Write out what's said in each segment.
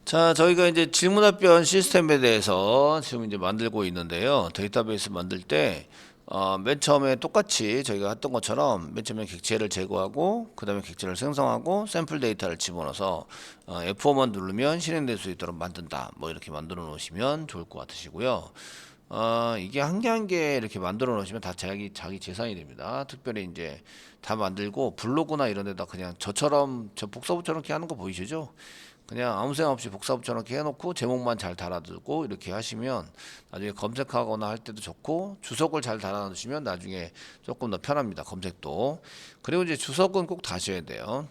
자, 저희가 이제 질문 답변 시스템에 대해서 지금 이제 만들고 있는데요. 데이터베이스 만들 때, 맨 처음에 똑같이 저희가 했던 것처럼 맨 처음에 객체를 제거하고, 그 다음에 객체를 생성하고, 샘플 데이터를 집어넣어서, F4만 누르면 실행될 수 있도록 만든다. 뭐 이렇게 만들어 놓으시면 좋을 것 같으시고요. 이게 한 개 한 개 이렇게 만들어 놓으시면 다 자기 재산이 됩니다. 특별히 이제 다 만들고 블로그나 이런 데다 그냥 저처럼, 저 복사부처럼 이렇게 하는 거 보이시죠? 그냥 아무 생각 없이 복사부처럼 이렇게 해놓고 제목만 잘 달아두고 이렇게 하시면 나중에 검색하거나 할 때도 좋고, 주석을 잘 달아두시면 나중에 조금 더 편합니다. 검색도. 그리고 이제 주석은 꼭 다셔야 돼요.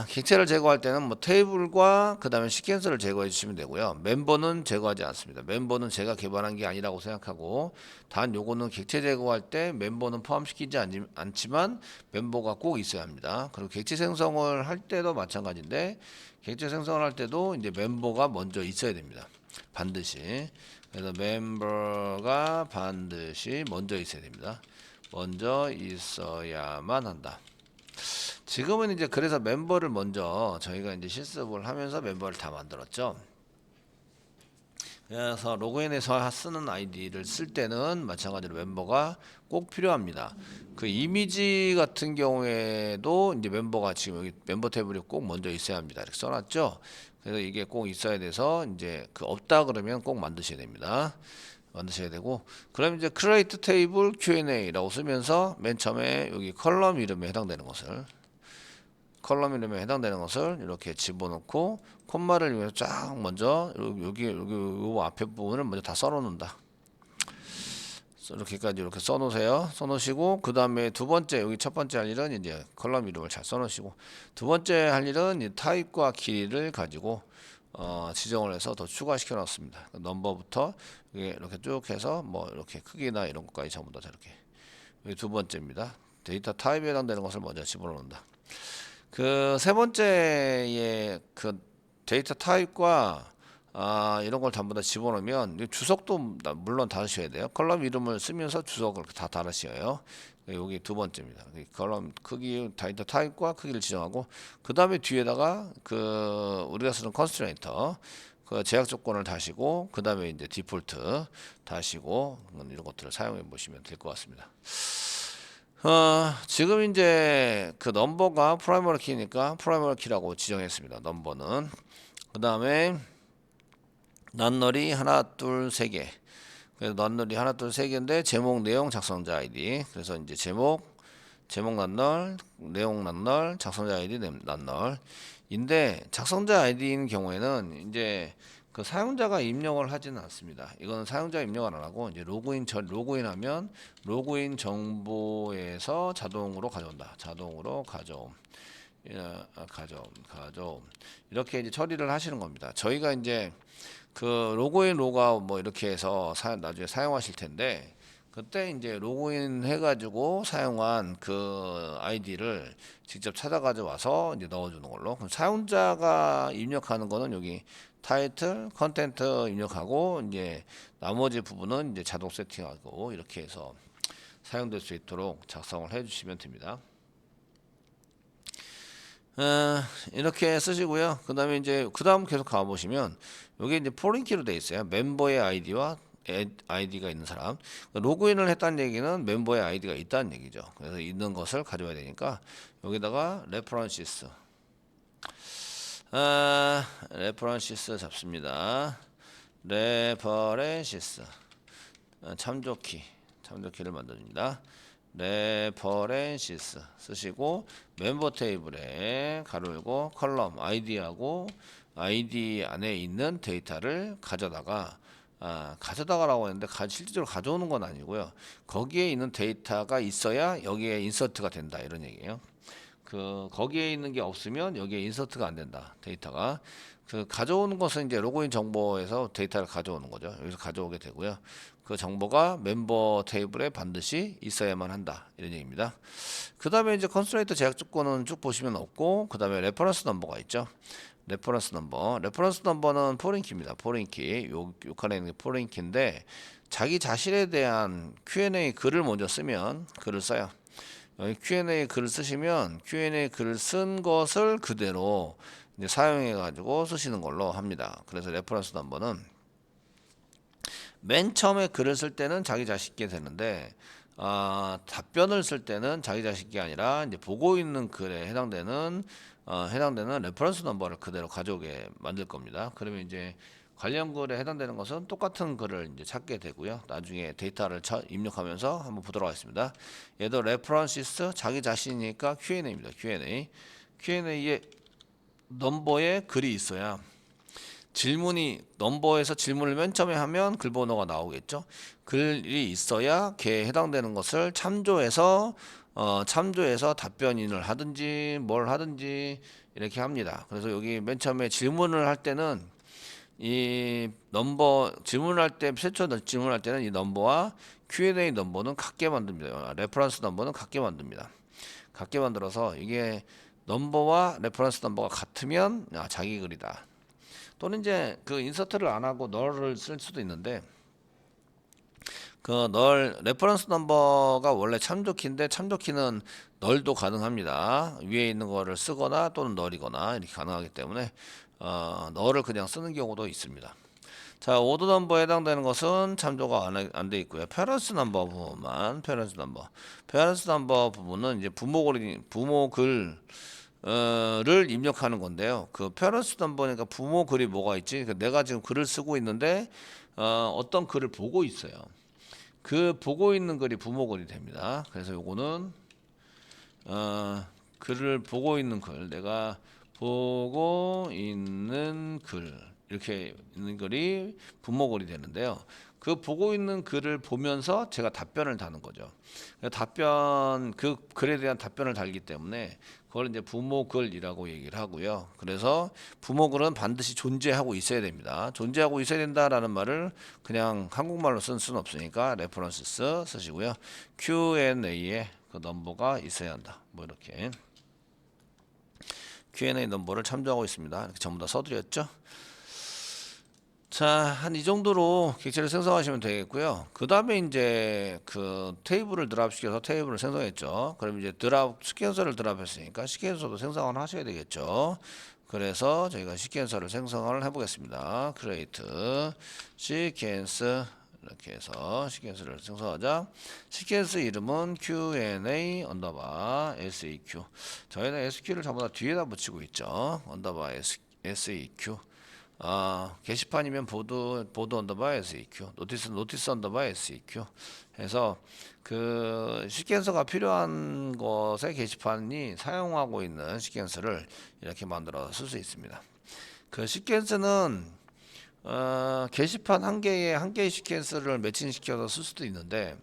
객체를 제거할 때는 뭐 테이블과 그 다음에 시퀀스를 제거해 주시면 되고요. 멤버는 제거하지 않습니다. 멤버는 제가 개발한 게 아니라고 생각하고, 단 요거는 객체 제거할 때 멤버는 포함시키지 않지만 멤버가 꼭 있어야 합니다. 그리고 객체 생성을 할 때도 마찬가지인데, 객체 생성을 할 때도 이제 멤버가 먼저 있어야 됩니다. 반드시. 그래서 멤버가 반드시 먼저 있어야 됩니다. 먼저 있어야만 한다. 지금은 이제 그래서 멤버를 먼저 저희가 이제 실습을 하면서 멤버를 다 만들었죠. 그래서 로그인해서 쓰는 아이디를 쓸 때는 마찬가지로 멤버가 꼭 필요합니다. 그 이미지 같은 경우에도 이제 멤버가 지금 여기 멤버 테이블이 꼭 먼저 있어야 합니다. 이렇게 써놨죠. 그래서 이게 꼭 있어야 돼서 이제 그 없다 그러면 꼭 만드셔야 됩니다. 만드셔야 되고, 그럼 이제 create table Q&A라고 쓰면서 맨 처음에 여기 컬럼 이름에 해당되는 것을, 컬럼 이름에 해당되는 것을 이렇게 집어넣고 콤마를 위해서 쫙 먼저 여기 요 앞에 부분을 먼저 다 써놓는다. 이렇게까지 이렇게 써놓으세요. 써놓으시고 그 다음에 두 번째, 여기 첫 번째 할 일은 이제 컬럼 이름을 잘 써놓으시고, 두 번째 할 일은 이 타입과 길이를 가지고 지정을 해서 더 추가시켜 놨습니다. 넘버부터 이렇게 쭉 해서 뭐 이렇게 크기나 이런 것까지 전부 다 이렇게. 이게 두 번째입니다. 데이터 타입에 해당되는 것을 먼저 집어넣는다. 그 세 번째의 그 데이터 타입과 이런 걸 전부 다 집어넣으면 주석도 물론 달으셔야 돼요. 컬럼 이름을 쓰면서 주석을 다 달으셔요. 여기 두 번째입니다. 컬럼 크기, 데이터 타입과 크기를 지정하고, 그 다음에 뒤에다가 그 우리가 쓰는 컨스트레인터, 그 제약 조건을 다시고, 그 다음에 이제 디폴트 다시고, 이런 것들을 사용해 보시면 될 것 같습니다. 지금 이제 그 넘버가 프라이머리 키니까 프라이머리 키라고 지정했습니다. 넘버는. 그 다음에 낱널이 하나, 둘, 세 개. 그래서 낱널이 하나, 둘, 세 개인데 제목, 내용, 작성자 아이디. 그래서 이제 제목 낱널, 내용 낱널, 작성자 아이디 낱널인데, 작성자 아이디인 경우에는 이제 그 사용자가 입력을 하지는 않습니다. 이거는 사용자 입력을 안 하고 이제 로그인하면 로그인 정보에서 자동으로 가져온다. 자동으로 가져옴. 가져옴. 이렇게 이제 처리를 하시는 겁니다. 저희가 이제 그 로그인 로그아웃 뭐 이렇게 해서 나중에 사용하실 텐데, 그때 이제 로그인 해가지고 사용한 그 아이디를 직접 찾아가져 와서 이제 넣어주는 걸로. 그럼 사용자가 입력하는 거는 여기 타이틀, 컨텐트 입력하고, 이제 나머지 부분은 이제 자동 세팅하고 이렇게 해서 사용될 수 있도록 작성을 해주시면 됩니다. 이렇게 쓰시고요. 그 다음에 이제 그 다음 계속 가보시면 여기 이제 포린 키로 되어 있어요. 멤버의 아이디와 아이디가 있는 사람. 로그인을 했다는 얘기는 멤버의 아이디가 있다는 얘기죠. 그래서 있는 것을 가져와야 되니까 여기다가 레퍼런시스 잡습니다. 레퍼런시스 참조키를 만듭니다. 레퍼런시스 쓰시고, 멤버 테이블에 가로 열고 컬럼 아이디하고 아이디 안에 있는 데이터를 가져다가라고 했는데 실질적으로 가져오는 건 아니고요. 거기에 있는 데이터가 있어야 여기에 인서트가 된다, 이런 얘기예요. 그 거기에 있는 게 없으면 여기에 인서트가 안 된다. 데이터가 그 가져오는 것은 이제 로그인 정보에서 데이터를 가져오는 거죠. 여기서 가져오게 되고요. 그 정보가 멤버 테이블에 반드시 있어야만 한다, 이런 얘기입니다. 그 다음에 이제 컨스트레인트 제약 조건은 쭉 보시면 없고, 그 다음에 레퍼런스 넘버가 있죠. 레퍼런스 넘버는 포린키입니다. 포린키. 요 칸에 있는 게 포린키인데, 자기 자신에 대한 Q&A 글을 먼저 쓰면 글을 써요. 여기 Q&A 글을 쓰시면 Q&A 글을 쓴 것을 그대로 이제 사용해 가지고 쓰시는 걸로 합니다. 그래서 레퍼런스 넘버는 맨 처음에 글을 쓸 때는 자기 자식께 되는데 답변을 쓸 때는 자기 자식이 아니라 이제 보고 있는 글에 해당되는 레퍼런스 넘버를 그대로 가져오게 만들 겁니다. 그러면 이제 관련 글에 해당되는 것은 똑같은 글을 이제 찾게 되고요. 나중에 데이터를 입력하면서 한번 보도록 하겠습니다. 얘도 레퍼런시스 자기 자신이니까 Q&A입니다. Q&A. Q&A에 넘버에 글이 있어야 질문이 넘버에서 질문을 맨 처음에 하면 글 번호가 나오겠죠. 글이 있어야 걔에 해당되는 것을 참조해서 답변인을 하든지 뭘 하든지 이렇게 합니다. 그래서 여기 맨 처음에 질문을 할 때는 이 넘버 최초 질문할 때는 이 넘버와 Q&A 넘버는 같게 만듭니다. 레퍼런스 넘버는 같게 만듭니다. 같게 만들어서 이게 넘버와 레퍼런스 넘버가 같으면 자기 글이다. 또는 이제 그 인서트를 안 하고 널을 쓸 수도 있는데 그 널 레퍼런스 넘버가 원래 참조키인데 참조키는 널도 가능합니다. 위에 있는 거를 쓰거나 또는 널이거나 이렇게 가능하기 때문에 널을 그냥 쓰는 경우도 있습니다. 자, 오더 넘버에 해당되는 것은 참조가 안 돼 있고요. 페런스 넘버 부분만 페런스 넘버 부분은 이제 부모 글을 입력하는 건데요. 그 페런스 넘버니까 부모 글이 뭐가 있지? 그러니까 내가 지금 글을 쓰고 있는데 어떤 글을 보고 있어요. 그 보고 있는 글이 부모 글이 됩니다. 그래서 요거는 글을 보고 있는 글, 내가 보고 있는 글 이렇게 있는 글이 부모 글이 되는데요. 그 보고 있는 글을 보면서 제가 답변을 다는 거죠. 그 글에 대한 답변을 달기 때문에 그걸 이제 부모 글이라고 얘기를 하고요. 그래서 부모 글은 반드시 존재하고 있어야 됩니다. 존재하고 있어야 된다라는 말을 그냥 한국말로 쓸 수는 없으니까 레퍼런스 쓰시고요. Q&A에 그 넘버가 있어야 한다. 뭐 이렇게 Q&A 넘버를 참조하고 있습니다. 이렇게 전부 다 써드렸죠. 자, 한 이 정도로 객체를 생성하시면 되겠고요. 그 다음에 이제 그 테이블을 드랍시켜서 테이블을 생성했죠. 그럼 이제 시퀀서를 드랍했으니까 시퀀서도 생성을 하셔야 되겠죠. 그래서 저희가 시퀀서를 생성을 해보겠습니다. create 시퀀스 이렇게 해서 시퀀스를 생성하자. 시퀀스 이름은 Q&A 언더바 SEQ. 저희는 SQ를 전부 다 뒤에다 붙이고 있죠. 언더바 SEQ. 게시판이면 보드 언더바 SEQ, 노티스 언더바 SEQ 해서 그 시퀀서가 필요한 것에 게시판이 사용하고 있는 시퀀서를 이렇게 만들어 쓸 수 있습니다. 그 시퀀서는 게시판 한 개의 시퀀서를 매칭시켜서 쓸 수도 있는데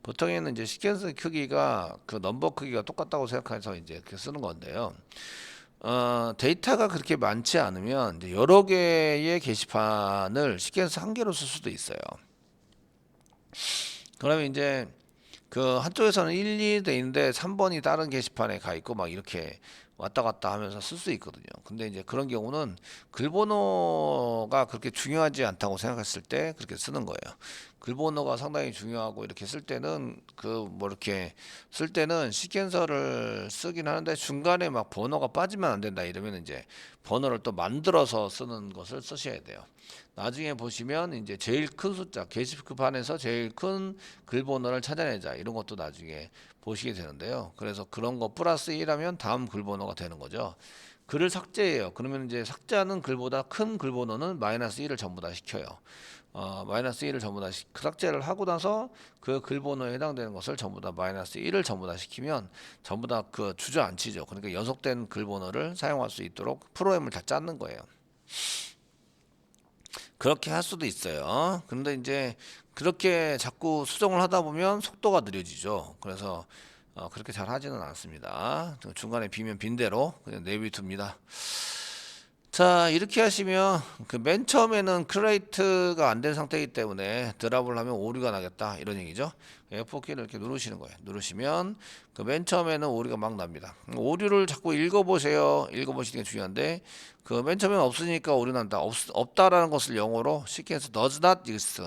보통에는 이제 시퀀서 크기가 그 넘버 크기가 똑같다고 생각해서 이제 이렇게 쓰는 건데요. 데이터가 그렇게 많지 않으면 이제 여러 개의 게시판을 시퀀서 한 개로 쓸 수도 있어요. 그러면 이제 그 한쪽에서는 1, 2 돼 있는데 3번이 다른 게시판에 가 있고 막 이렇게 왔다 갔다 하면서 쓸 수 있거든요. 근데 이제 그런 경우는 글번호가 그렇게 중요하지 않다고 생각했을 때 그렇게 쓰는 거예요. 글번호가 상당히 중요하고 이렇게 쓸 때는 이렇게 쓸 때는 시퀀서를 쓰긴 하는데 중간에 막 번호가 빠지면 안 된다 이러면 이제 번호를 또 만들어서 쓰는 것을 쓰셔야 돼요. 나중에 보시면 이제 제일 큰 숫자 게시판에서 제일 큰 글번호를 찾아내자 이런 것도 나중에 보시게 되는데요. 그래서 그런 거 플러스 1하면 다음 글번호가 되는 거죠. 글을 삭제해요. 그러면 이제 삭제하는 글보다 큰 글번호는 마이너스 1을 전부 다 시켜요. 마이너스 1을 전부 다 삭제를 하고 나서 그 글번호에 해당되는 것을 전부 다 마이너스 1을 전부 다 시키면 전부 다 그 주저앉히죠. 그러니까 연속된 글번호를 사용할 수 있도록 프로그램을 다 짰는 거예요. 그렇게 할 수도 있어요. 근데 이제 그렇게 자꾸 수정을 하다 보면 속도가 느려지죠. 그래서 그렇게 잘 하지는 않습니다. 중간에 비면 빈대로 그냥 내비둡니다. 자, 이렇게 하시면 그 맨 처음에는 크레이트가 안 된 상태이기 때문에 드랍을 하면 오류가 나겠다 이런 얘기죠. F4키를 이렇게 누르시는 거예요. 누르시면 그 맨 처음에는 오류가 막 납니다. 오류를 자꾸 읽어보세요. 읽어보시는 게 중요한데 그 맨 처음에는 없으니까 오류 난다. 없다라는 것을 영어로 시퀀스 does not exist.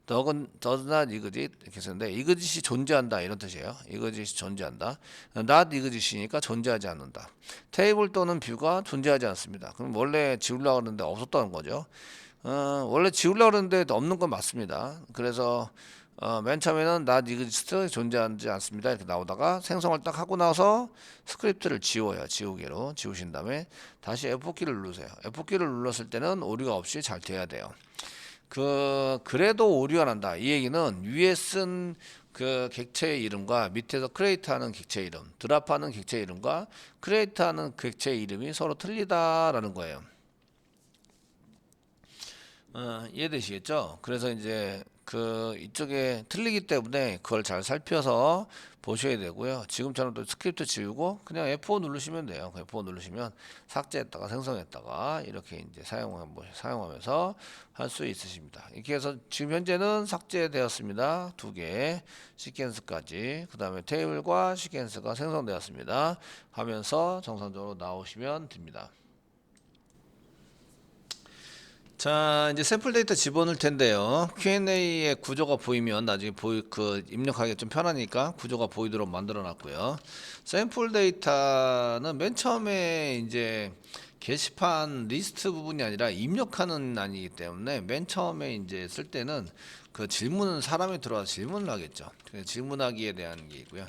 does not exist 이렇게 쓰는데 exist이 존재한다 이런 뜻이에요. exist 존재한다. not exist이니까 존재하지 않는다. 테이블 또는 뷰가 존재하지 않습니다. 그럼 원래 지우려고 하는데 없었다는 거죠. 원래 지우려고 하는데 없는 건 맞습니다. 그래서 맨 처음에는 not exist 존재하지 않습니다 이렇게 나오다가 생성을 딱 하고 나서 스크립트를 지워요. 지우개로 지우신 다음에 다시 F4키를 누르세요. F4키를 눌렀을 때는 오류가 없이 잘 돼야 돼요. 그래도 오류가 난다. 이 얘기는 위에 쓴 그 객체의 이름과 밑에서 크리에이트하는 객체의 이름, 드랍하는 객체의 이름과 크리에이트하는 객체의 이름이 서로 틀리다라는 거예요. 이해되시겠죠? 그래서 이제 이쪽에 틀리기 때문에 그걸 잘 살펴서 보셔야 되고요. 지금처럼 또 스크립트 지우고 그냥 F5 누르시면 돼요. F5 누르시면 삭제했다가 생성했다가 이렇게 이제 사용하면서 할 수 있으십니다. 이렇게 해서 지금 현재는 삭제되었습니다. 두 개 시퀀스까지 그 다음에 테이블과 시퀀스가 생성되었습니다. 하면서 정상적으로 나오시면 됩니다. 자, 이제 샘플 데이터 집어넣을 텐데요. Q&A의 구조가 보이면 나중에 입력하기 좀 편하니까 구조가 보이도록 만들어 놨고요. 샘플 데이터는 맨 처음에 이제 게시판 리스트 부분이 아니라 입력하는欄이기 때문에 맨 처음에 이제 쓸 때는 그 질문은 사람이 들어와서 질문을 하겠죠. 질문하기에 대한 게 있고요.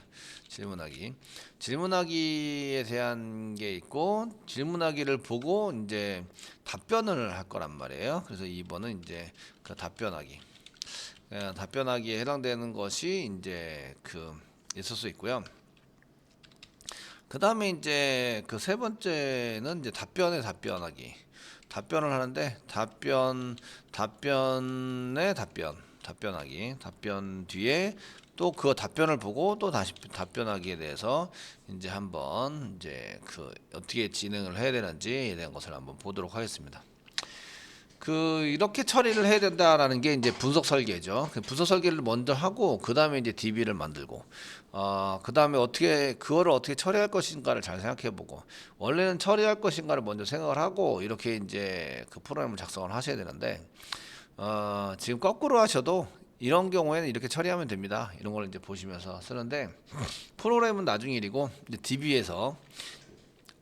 질문하기에 대한 게 있고 질문하기를 보고 이제 답변을 할 거란 말이에요. 그래서 2번은 이제 그 답변하기에 해당되는 것이 이제 있을 수 있고요. 그 다음에 이제 세 번째는 이제 답변하기. 답변을 하는데 답변하기. 답변 뒤에 또 그 답변을 보고 또 다시 답변하기에 대해서 이제 한번 이제 어떻게 진행을 해야 되는지에 대한 것을 한번 보도록 하겠습니다. 이렇게 처리를 해야 된다라는 게 이제 분석 설계죠. 분석 설계를 먼저 하고 그 다음에 이제 DB를 만들고 그 다음에 그거를 어떻게 처리할 것인가를 잘 생각해보고 원래는 처리할 것인가를 먼저 생각을 하고 이렇게 이제 프로그램을 작성을 하셔야 되는데 지금 거꾸로 하셔도 이런 경우에는 이렇게 처리하면 됩니다. 이런 걸 이제 보시면서 쓰는데 프로그램은 나중 일이고 이제 DB에서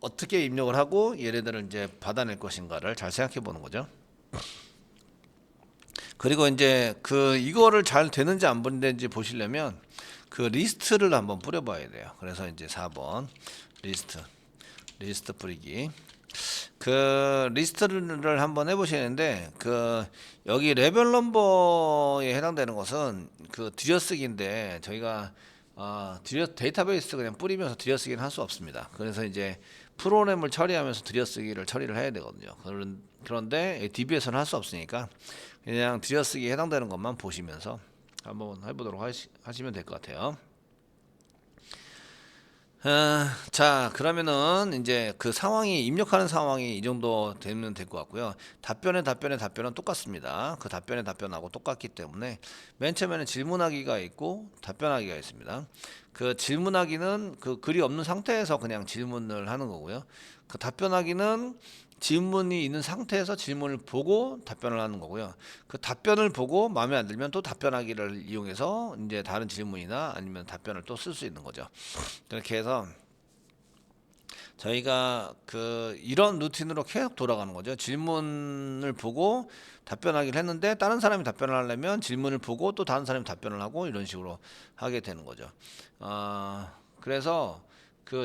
어떻게 입력을 하고 얘네들을 이제 받아낼 것인가를 잘 생각해 보는 거죠. 그리고 이제 이거를 잘 되는지 안 되는지 보시려면 리스트를 한번 뿌려봐야 돼요. 그래서 이제 4번 리스트 뿌리기. 리스트를 한번 해보시는데 여기 레벨 넘버에 해당되는 것은 들여쓰기인데 저희가 데이터베이스 그냥 뿌리면서 들여쓰기는 할 수 없습니다. 그래서 이제 프로그램을 처리하면서 들여쓰기를 처리를 해야 되거든요. 그런데 DB에서는 할 수 없으니까 그냥 들여쓰기에 해당되는 것만 보시면서 한번 해보도록 하시면 될 것 같아요. 자, 그러면은 이제 입력하는 상황이 이 정도 되면 될 것 같고요. 답변은 똑같습니다. 답변의 답변하고 똑같기 때문에 맨 처음에는 질문하기가 있고 답변하기가 있습니다. 질문하기는 글이 없는 상태에서 그냥 질문을 하는 거고요. 답변하기는 질문이 있는 상태에서 질문을 보고 답변을 하는 거고요. 답변을 보고 마음에 안 들면 또 답변하기를 이용해서 이제 다른 질문이나 아니면 답변을 또 쓸 수 있는 거죠. 그렇게 해서 저희가 이런 루틴으로 계속 돌아가는 거죠. 질문을 보고 답변하기를 했는데 다른 사람이 답변을 하려면 질문을 보고 또 다른 사람이 답변을 하고 이런 식으로 하게 되는 거죠. 그래서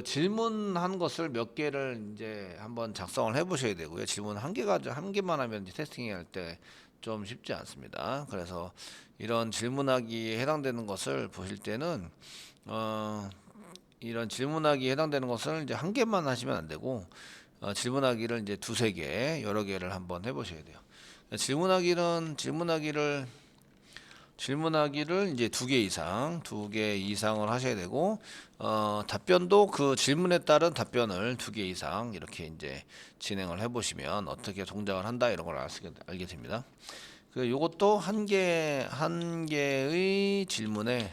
질문한 것을 몇 개를 이제 한번 작성을 해 보셔야 되고요. 질문 한 개만 하면 이제 테스팅할 때 좀 쉽지 않습니다. 그래서 이런 질문하기에 해당되는 것을 보실 때는 이런 질문하기에 해당되는 것을 이제 한 개만 하시면 안 되고 질문하기를 이제 두세 개 여러 개를 한번 해 보셔야 돼요. 질문하기를 이제 두 개 이상을 하셔야 되고 답변도 질문에 따른 답변을 두 개 이상 이렇게 이제 진행을 해 보시면 어떻게 동작을 한다 이런 걸 알게 됩니다. 요것도 한 개의 질문에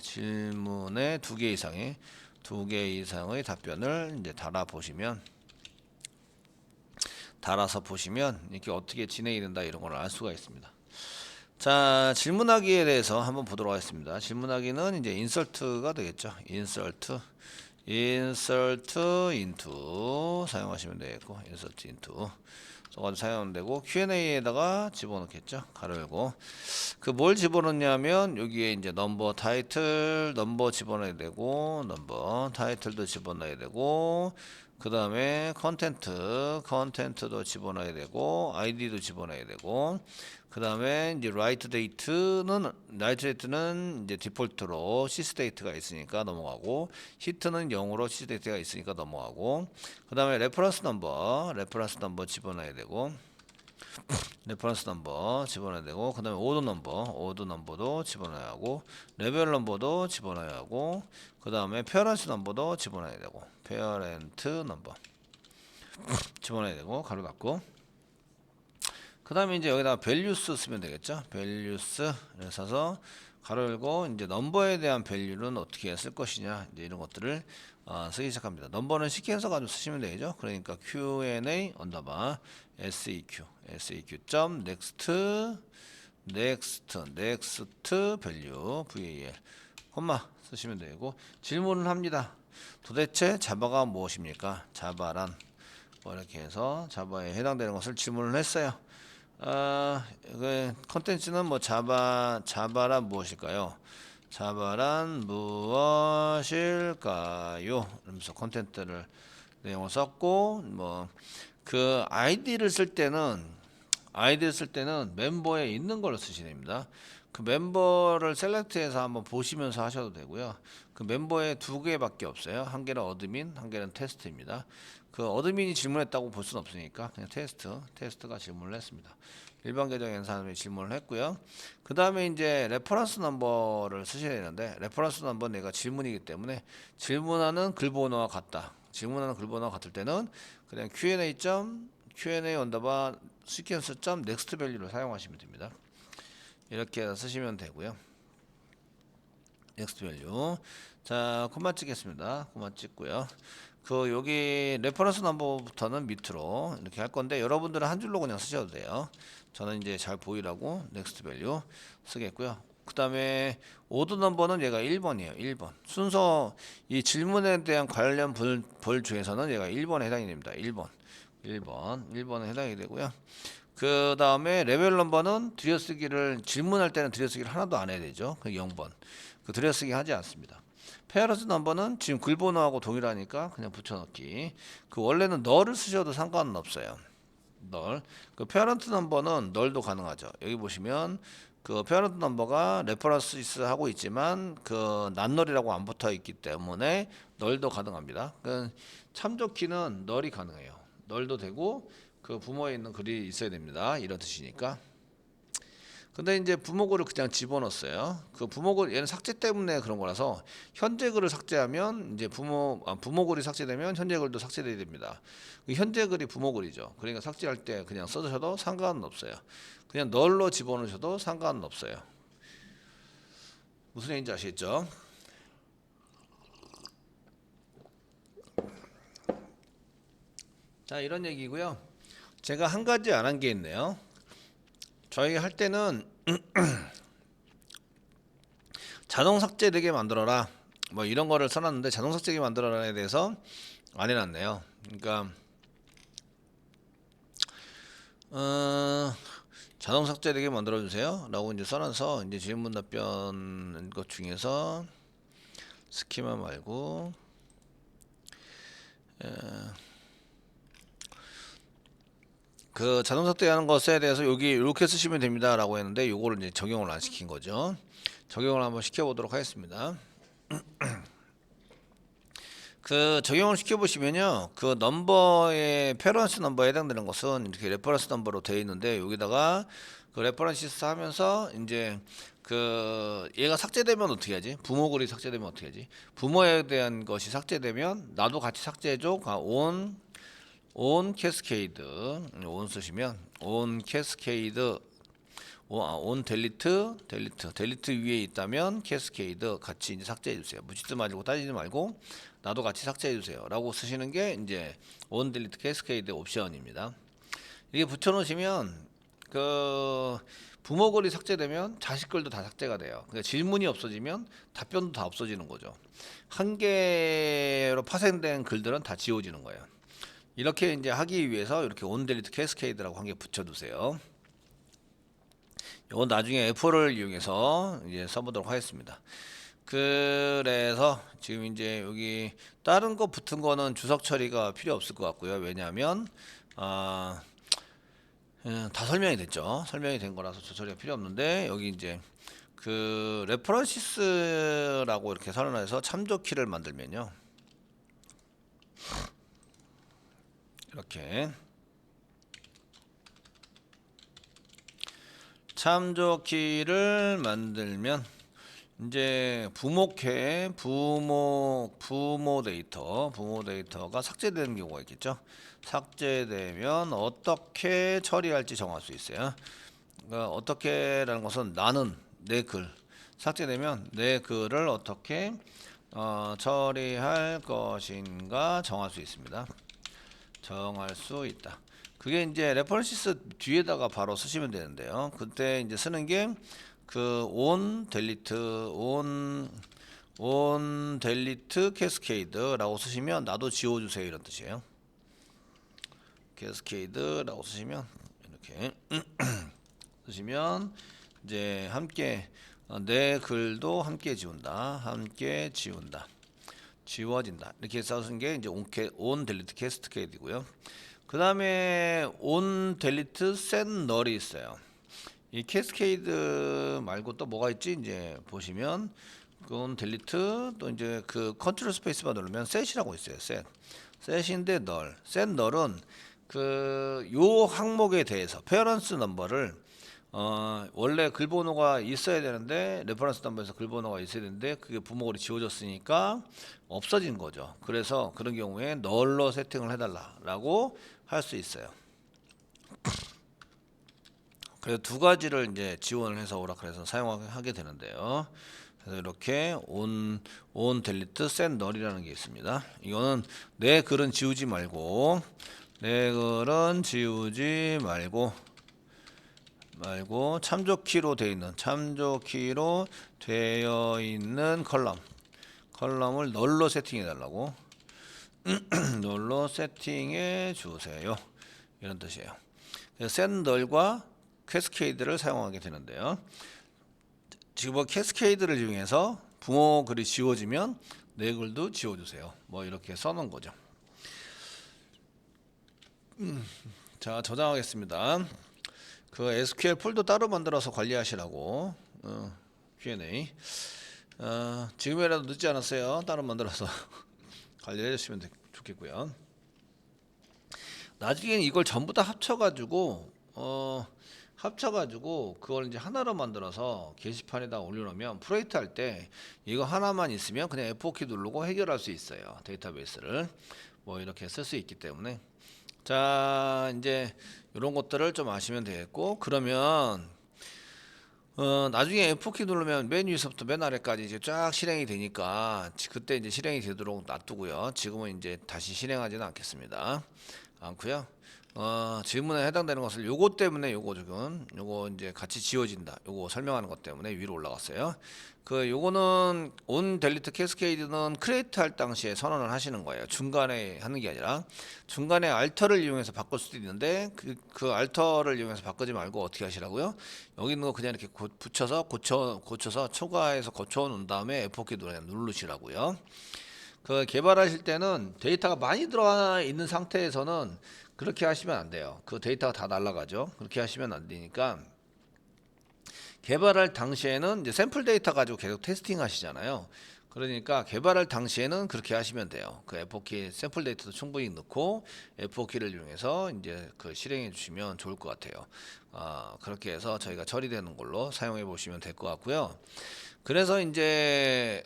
두 개 이상의 답변을 이제 달아서 보시면 이렇게 어떻게 진행이 된다 이런 걸 알 수가 있습니다. 자, 질문하기에 대해서 한번 보도록 하겠습니다. 질문하기는 이제 인설트가 되겠죠. 인설트 인투 사용하시면 되겠고, 인설트 인투 써가지고 사용하면 되고, Q&A에다가 집어넣겠죠. 가로 열고. 그 뭘 집어넣냐면 여기에 이제 넘버 타이틀 넘버 집어넣어야 되고, 넘버 타이틀도 집어넣어야 되고, 그 다음에 컨텐트도 집어넣어야 되고, 아이디도 집어넣어야 되고, 그 다음에 이제 라이트 데이트는 이제 디폴트로 시스 데이트가 있으니까 넘어가고, 히트는 0으로 시스 데이트가 있으니까 넘어가고, 그 다음에 레퍼런스 넘버 집어넣어야 되고, 그 다음에 오드 넘버도 집어넣어야 하고, 레벨 넘버도 집어넣어야 하고, 그 다음에 페어런트 넘버도 집어넣어야 되고, 페어렌트 넘버 집어넣어야 되고, 가로 닫고, 그 다음에 이제 여기다가 밸류스 쓰면 되겠죠. 밸류스 써서 가로 열고, 이제 넘버에 대한 밸류는 어떻게 쓸 것이냐, 이제 이런 것들을 쓰기 시작합니다. 넘버는 시퀀서 가지고 쓰시면 되죠. 그러니까 Q&A 언더바 seq 점 next value val 콤마 쓰시면 되고, 질문을 합니다. 도대체 자바가 무엇입니까? 자바란 뭐 이렇게 해서 자바에 해당되는 것을 질문을 했어요. 컨텐츠는 뭐 자바란 무엇일까요? 자바란 무엇일까요? 이러면서 컨텐츠를 내용을 썼고, 뭐 그 아이디를 쓸 때는 멤버에 있는 걸로 쓰시면 됩니다. 그 멤버를 셀렉트해서 한번 보시면서 하셔도 되고요. 그 멤버에 두 개밖에 없어요. 한 개는 어드민, 한 개는 테스트입니다. 그 어드민이 질문했다고 볼 수는 없으니까 그냥 테스트가 질문을 했습니다. 일반 계정에 사람이 질문을 했고요. 그 다음에 이제 레퍼런스 넘버를 쓰셔야 되는데, 레퍼런스 넘버는 내가 질문이기 때문에 질문하는 글번호와 같을 때는 그냥 Q&A 언더바 시퀀스 점 넥스트 밸류를 사용하시면 됩니다. 이렇게 쓰시면 되고요. 넥스트 밸류. 자, 코마 찍겠습니다. 코마 찍고요. 그 여기 레퍼런스 넘버부터는 밑으로 이렇게 할 건데, 여러분들은 한 줄로 그냥 쓰셔도 돼요. 저는 이제 잘 보이라고 넥스트 밸류 쓰겠고요. 그 다음에 오드 넘버는 얘가 1번이에요. 1번. 순서 이 질문에 대한 관련 벌 중에서는 얘가 1번에 해당이 됩니다. 1번에 해당이 되고요. 그 다음에 레벨 넘버는 질문할 때는 들여쓰기를 하나도 안 해야 되죠. 그 0번. 그 들여쓰기 하지 않습니다. 페어런스 넘버는 지금 글번호하고 동일하니까 그냥 붙여넣기. 그 원래는 널을 쓰셔도 상관은 없어요. 널. 그 페어런트 넘버는 널도 가능하죠. 여기 보시면 그 페어런트 넘버가 레퍼런스 하고 있지만 그 난널이라고 안 붙어 있기 때문에 널도 가능합니다. 그 참조키는 널이 가능해요. 널도 되고, 그 부모에 있는 글이 있어야 됩니다. 이런 뜻이니까. 근데 이제 부모글을 그냥 집어넣었어요. 그 부모글 얘는 삭제 때문에 그런 거라서, 현재 글을 삭제하면 이제 부모글이 삭제되면 현재 글도 삭제돼야 됩니다. 그 현재 글이 부모글이죠. 그러니까 삭제할 때 그냥 써주셔도 상관은 없어요. 그냥 널로 집어넣으셔도 상관은 없어요. 무슨 얘기인지 아시겠죠? 자, 이런 얘기고요. 제가 한 가지 안 한 게 있네요. 저희 할 때는 자동 삭제되게 만들어라 뭐 이런 거를 써놨는데, 자동 삭제되게 만들어라에 대해서 안 해놨네요. 그러니까 자동 삭제되게 만들어주세요 라고 이제 써놔서, 이제 질문 답변 것 중에서 스키마 말고 그 자동 삭제하는 것에 대해서 여기 이렇게 쓰시면 됩니다 라고 했는데, 요거를 이제 적용을 안 시킨 거죠. 적용을 한번 시켜보도록 하겠습니다. 그 적용을 시켜보시면요, 그 넘버의 페어런스 넘버에 해당되는 것은 이렇게 레퍼런스 넘버로 되어 있는데, 여기다가 그 레퍼런시스 하면서 이제 그 얘가 삭제되면 어떻게 하지? 부모글이 삭제되면 어떻게 하지? 부모에 대한 것이 삭제되면 나도 같이 삭제해줘. 온 캐스케이드 온 쓰시면 온 캐스케이드 온 델리트 위에 있다면 캐스케이드 같이 이제 삭제해 주세요. 묻지도 말고 따지지 말고 나도 같이 삭제해 주세요 라고 쓰시는 게 이제 온 델리트 캐스케이드 옵션입니다. 이게 붙여 놓으시면 그 부모 글이 삭제되면 자식 글도 다 삭제가 돼요. 그러니까 질문이 없어지면 답변도 다 없어지는 거죠. 한 개로 파생된 글들은 다 지워지는 거예요. 이렇게 이제 하기 위해서 이렇게 온델리트 캐스케이드라고 한 개 붙여두세요. 이건 나중에 F4를 이용해서 이제 써보도록 하겠습니다. 그래서 지금 이제 여기 다른 거 붙은 거는 주석 처리가 필요 없을 것 같고요. 왜냐하면 다 설명이 됐죠. 설명이 된 거라서 저 처리가 필요 없는데, 여기 이제 그 레퍼런시스라고 이렇게 선언해서 참조 키를 만들면요, 이렇게 참조 키를 만들면 이제 부모 데이터가 삭제되는 경우가 있겠죠. 삭제되면 어떻게 처리할지 정할 수 있어요. 그러니까 어떻게라는 것은 나는 내 글 삭제되면 내 글을 어떻게 처리할 것인가 정할 수 있습니다. 정할 수 있다. 그게 이제 레퍼런시스 뒤에다가 바로 쓰시면 되는데요. 그때 이제 쓰는 게 그 on delete cascade라고 쓰시면 나도 지워주세요 이런 뜻이에요. cascade라고 쓰시면 이렇게 쓰시면 이제 함께 내 글도 함께 지운다, 함께 지운다, 지워진다 이렇게 써준 게 이제 on delete cascade이고요. 그 다음에 on delete set null이 있어요. 이 캐스케이드 말고 또 뭐가 있지? 이제 보시면 그건 델리트, 또 이제 그 컨트롤 스페이스바 누르면 셋이라고 있어요. 셋인데 null. set null은 그 요 항목에 대해서 페어런스 넘버를 원래 글 번호가 있어야 되는데, 레퍼런스 넘버에서 글 번호가 있어야 되는데 그게 부모글이 지워졌으니까 없어진 거죠. 그래서 그런 경우에 null로 세팅을 해달라라고 할 수 있어요. 그래서 두 가지를 이제 지원을 해서 오라클에서 사용하게 되는데요. 그래서 이렇게 on delete set null이라는 게 있습니다. 이거는 내 글은 지우지 말고 참조키로 되어 있는 컬럼을 널로 세팅해 달라고 널로 세팅해 주세요 이런 뜻이에요. set null과 캐스케이드를 사용하게 되는데요. 지금 캐스케이드를 이용해서 부모 글이 지워지면 내 글도 지워주세요. 뭐 이렇게 써놓은 거죠. 자, 저장하겠습니다. 그 SQL 폴더 따로 만들어서 관리하시라고. Q&A. 지금이라도 늦지 않았어요. 따로 만들어서 관리해 주시면 좋겠고요. 나중에는 이걸 전부 다 합쳐가지고 그걸 이제 하나로 만들어서 게시판에다 올려놓으면 프로젝트 할 때 이거 하나만 있으면 그냥 F4키 누르고 해결할 수 있어요. 데이터베이스를 뭐 이렇게 쓸 수 있기 때문에. 자, 이제 이런 것들을 좀 아시면 되겠고, 그러면 나중에 F4키 누르면 맨 위에서부터 맨 아래까지 이제 쫙 실행이 되니까 그때 이제 실행이 되도록 놔두고요. 지금은 이제 다시 실행하지는 않고요. 질문에 해당되는 것을 요거 때문에 요거 이제 같이 지워진다. 요거 설명하는 것 때문에 위로 올라갔어요. 요거는 on delete cascade는 크리에이트 할 당시에 선언을 하시는 거예요. 중간에 하는 게 아니라 중간에 알터를 이용해서 바꿀 수도 있는데 그 알터를 이용해서 바꾸지 말고 어떻게 하시라고요? 여기 있는 거 그냥 이렇게 붙여서 고쳐서 초과해서 고쳐놓은 다음에 F4키 누르시라고요. 그 개발하실 때는 데이터가 많이 들어와 있는 상태에서는 그렇게 하시면 안 돼요. 그 데이터가 다 날아가죠. 그렇게 하시면 안 되니까 개발할 당시에는 이제 샘플 데이터 가지고 계속 테스팅 하시잖아요. 그러니까 개발할 당시에는 그렇게 하시면 돼요. 그 F4키 샘플 데이터도 충분히 넣고 F4키를 이용해서 이제 그 실행해 주시면 좋을 것 같아요. 그렇게 해서 저희가 처리되는 걸로 사용해 보시면 될 것 같고요. 그래서 이제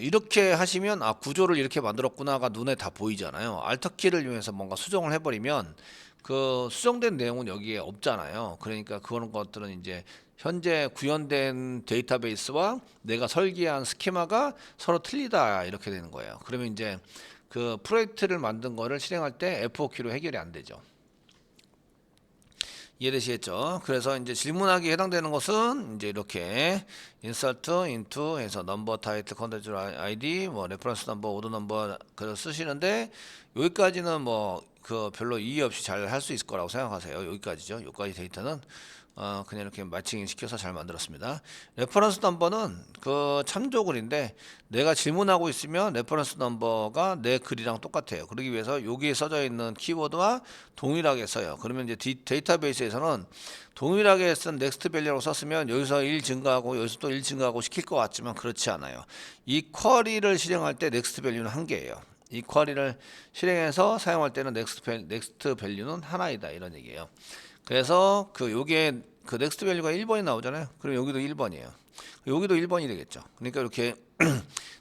이렇게 하시면 구조를 이렇게 만들었구나가 눈에 다 보이잖아요. 알터키를 이용해서 뭔가 수정을 해버리면 그 수정된 내용은 여기에 없잖아요. 그러니까 그런 것들은 이제 현재 구현된 데이터베이스와 내가 설계한 스키마가 서로 틀리다 이렇게 되는 거예요. 그러면 이제 그 프로젝트를 만든 거를 실행할 때 F4키로 해결이 안 되죠. 이해되시겠죠? 그래서 이제 질문하기에 해당되는 것은 이제 이렇게 insert into 해서 number, title, content, id, 뭐 reference number, order number 그 쓰시는데 여기까지는 뭐 그 별로 이의 없이 잘 할 수 있을 거라고 생각하세요. 여기까지죠. 여기까지 데이터는 그냥 이렇게 마칭 시켜서 잘 만들었습니다. 레퍼런스 넘버는 그 참조글인데 내가 질문하고 있으면 레퍼런스 넘버가 내 글이랑 똑같아요. 그러기 위해서 여기에 써져 있는 키워드와 동일하게 써요. 그러면 이제 데이터베이스에서는 동일하게 쓴 넥스트 밸류라고 썼으면 여기서 1 증가하고 여기서 또 1 증가하고 시킬 것 같지만 그렇지 않아요. 이 쿼리를 실행할 때 넥스트 밸류는 한 개예요. 이 쿼리를 실행해서 사용할 때는 넥스트 밸류는 하나이다 이런 얘기예요. 그래서 그 요게 그 넥스트 밸류가 1번이 나오잖아요. 그럼 여기도 1번이에요. 여기도 1번이 되겠죠. 그러니까 이렇게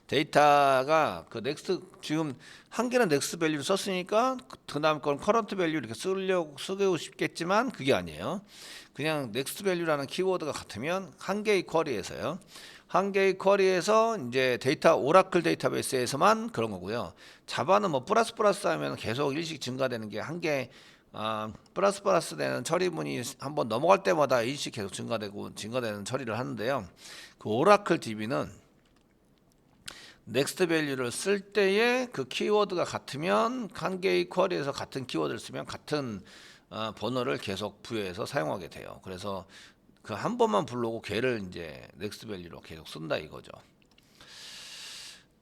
데이터가 그 넥스트 지금 한 개는 넥스트 밸류를 썼으니까 그 다음 건 커런트 밸류 이렇게 쓰고 싶겠지만 그게 아니에요. 그냥 넥스트 밸류라는 키워드가 같으면 한 개의 쿼리에서요. 한 개의 쿼리에서 이제 데이터 오라클 데이터베이스에서만 그런 거고요. 자바는 뭐 플러스 하면 계속 일씩 증가되는 게 한 개 플러스 되는 처리문이 한번 넘어갈 때마다 일씩 계속 증가되는 처리를 하는데요. 그 오라클 DB는 넥스트 밸류를 쓸 때에 그 키워드가 같으면 한 개의 쿼리에서 같은 키워드를 쓰면 같은 번호를 계속 부여해서 사용하게 돼요. 그래서 그 한 번만 불러고 걔를 이제 넥스트 밸류로 계속 쓴다 이거죠.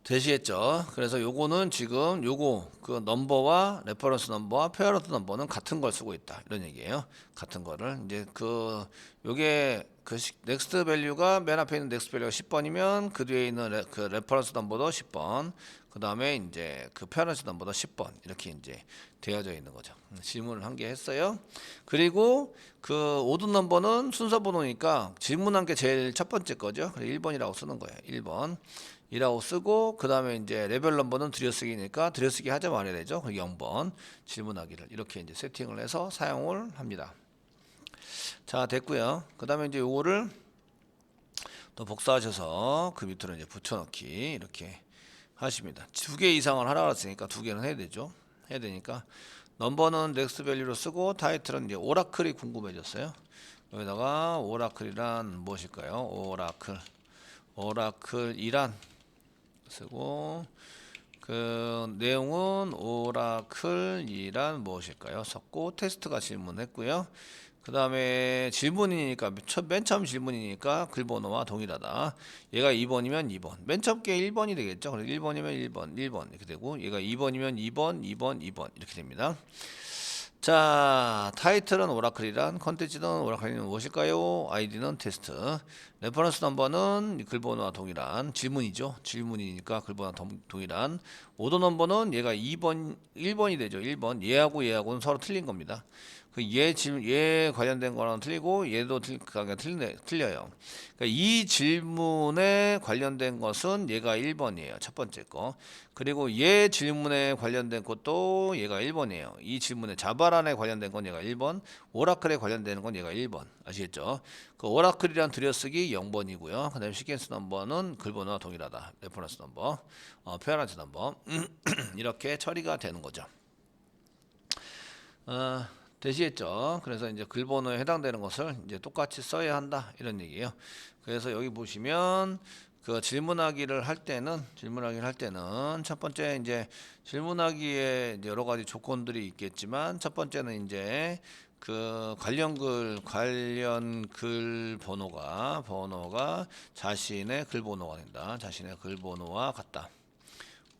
되시겠죠? 그래서 요거는 지금 요거 그 넘버와 레퍼런스 넘버와 페어런트 넘버는 같은 걸 쓰고 있다 이런 얘기예요. 같은 거를 이제 그 요게 그 넥스트 밸류가 맨 앞에 있는 넥스트 밸류가 10번이면 그 뒤에 있는 그 레퍼런스 넘버도 10번, 그 다음에 이제 그 페어런스 넘버도 10번 이렇게 이제 되어져 있는 거죠. 질문을 한 개 했어요. 그리고 그 오드 넘버는 순서 번호니까 질문한 게 제일 첫 번째 거죠. 그래서 1번이라고 쓰는 거예요. 1번. 이라고 쓰고 그 다음에 이제 레벨 넘버는 들여쓰기니까 들여쓰기 하자 말해야 되죠. 0번 질문하기를 이렇게 이제 세팅을 해서 사용을 합니다. 자 됐고요. 그 다음에 이제 요거를 또 복사하셔서 그 밑으로 이제 붙여넣기 이렇게 하십니다. 2개 이상을 하라 그랬으니까 2개는 해야 되죠. 해야 되니까 넘버는 넥스트 밸류로 쓰고 타이틀은 이제 오라클이 궁금해졌어요. 여기다가 오라클이란 무엇일까요? 오라클이란 쓰고 그 내용은 오라클이란 무엇일까요? 썼고 테스트가 질문했고요. 그 다음에 질문이니까 맨 처음 질문이니까 글번호와 동일하다. 얘가 2번이면 2번. 맨 처음 게 1번이 되겠죠. 그래서 1번이면 1번 이렇게 되고 얘가 2번이면 2번 이렇게 됩니다. 자, 타이틀은 오라클이란, 컨텐츠는 오라클이는 무엇일까요? 아이디는 테스트, 레퍼런스 넘버는 글번호와 동일한 질문이죠. 질문이니까 글번호와 동일한. 오더 넘버는 얘가 1번이 되죠. 1번. 얘하고는 서로 틀린 겁니다. 얘 관련된 거랑 틀리고 얘도 틀려요. 그러니까 이 질문에 관련된 것은 얘가 1번이에요. 첫 번째 거. 그리고 얘 질문에 관련된 것도 얘가 1번이에요. 이 질문에 자바란에 관련된 건 얘가 1번, 오라클에 관련되는 건 얘가 1번. 아시겠죠? 그 오라클이란 들여쓰기 0번이고요. 그다음에 시퀀스 넘버는 글번호와 동일하다. 레퍼런스 넘버, 페어런트 넘버 이렇게 처리가 되는 거죠. 되시겠죠? 그래서 이제 글번호에 해당되는 것을 이제 똑같이 써야 한다 이런 얘기예요. 그래서 여기 보시면 그 질문하기를 할 때는 첫 번째 이제 질문하기에 이제 여러 가지 조건들이 있겠지만 첫 번째는 이제 그 관련 글 번호가 자신의 글 번호가 된다. 자신의 글 번호와 같다.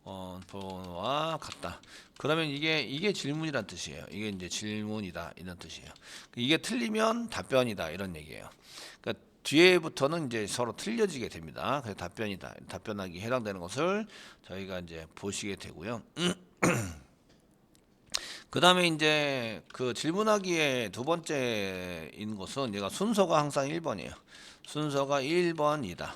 번호와 같다. 그러면 이게 질문이란 뜻이에요. 이게 이제 질문이다 이런 뜻이에요. 이게 틀리면 답변이다 이런 얘기예요. 그러니까 뒤에부터는 이제 서로 틀려지게 됩니다. 그래서 답변하기 해당되는 것을 저희가 이제 보시게 되고요. 그 다음에 이제 그 질문하기의 두 번째인 것은 얘가 순서가 항상 1번이에요. 순서가 1번이다.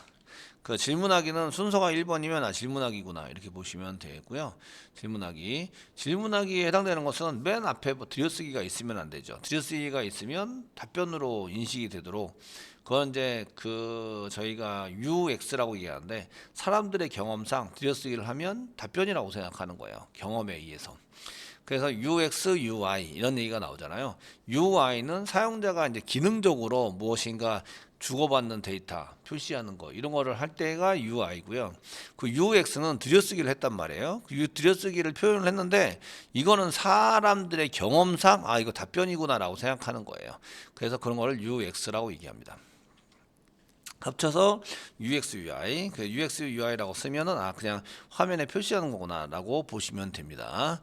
그 질문하기는 순서가 1번이면 질문하기구나 이렇게 보시면 되겠고요. 질문하기에 해당되는 것은 맨 앞에 들여쓰기가 있으면 안 되죠. 들여쓰기가 있으면 답변으로 인식이 되도록 그건 이제 그 저희가 UX라고 얘기하는데 사람들의 경험상 들여쓰기를 하면 답변이라고 생각하는 거예요. 경험에 의해서. 그래서 UX, UI 이런 얘기가 나오잖아요. UI는 사용자가 이제 기능적으로 무엇인가 주고받는 데이터 표시하는 거 이런 거를 할 때가 UI고요. 그 UX는 들여쓰기를 했단 말이에요. 그 들여쓰기를 표현을 했는데 이거는 사람들의 경험상 아 이거 답변이구나라고 생각하는 거예요. 그래서 그런 거를 UX라고 얘기합니다. 합쳐서 UX, UI. 그 UX, UI라고 쓰면은 아 그냥 화면에 표시하는 거구나라고 보시면 됩니다.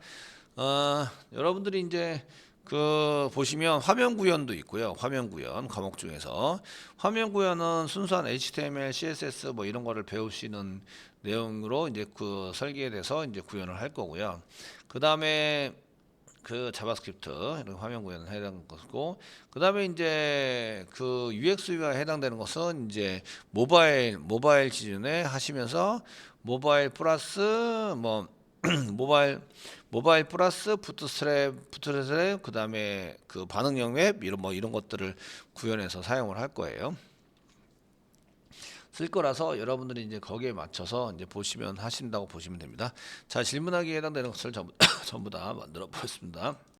여러분들이 이제 그 보시면 화면 구현도 있고요. 화면 구현 과목 중에서 화면 구현은 순수한 HTML, CSS 뭐 이런 거를 배우시는 내용으로 이제 그 설계에 대해서 이제 구현을 할 거고요. 그 다음에 그 자바스크립트 이런 화면 구현에 해당하는 것이고 그 다음에 이제 그 UX, UI에 해당되는 것은 이제 모바일 기준에 하시면서 모바일 플러스 뭐 모바일 플러스 부트스트랩 그다음에 그 반응형 웹 이런 뭐 이런 것들을 구현해서 사용을 할 거예요. 쓸 거라서 여러분들이 이제 거기에 맞춰서 이제 보시면 하신다고 보시면 됩니다. 자, 질문하기에 해당되는 것을 전부 다 만들어 보겠습니다.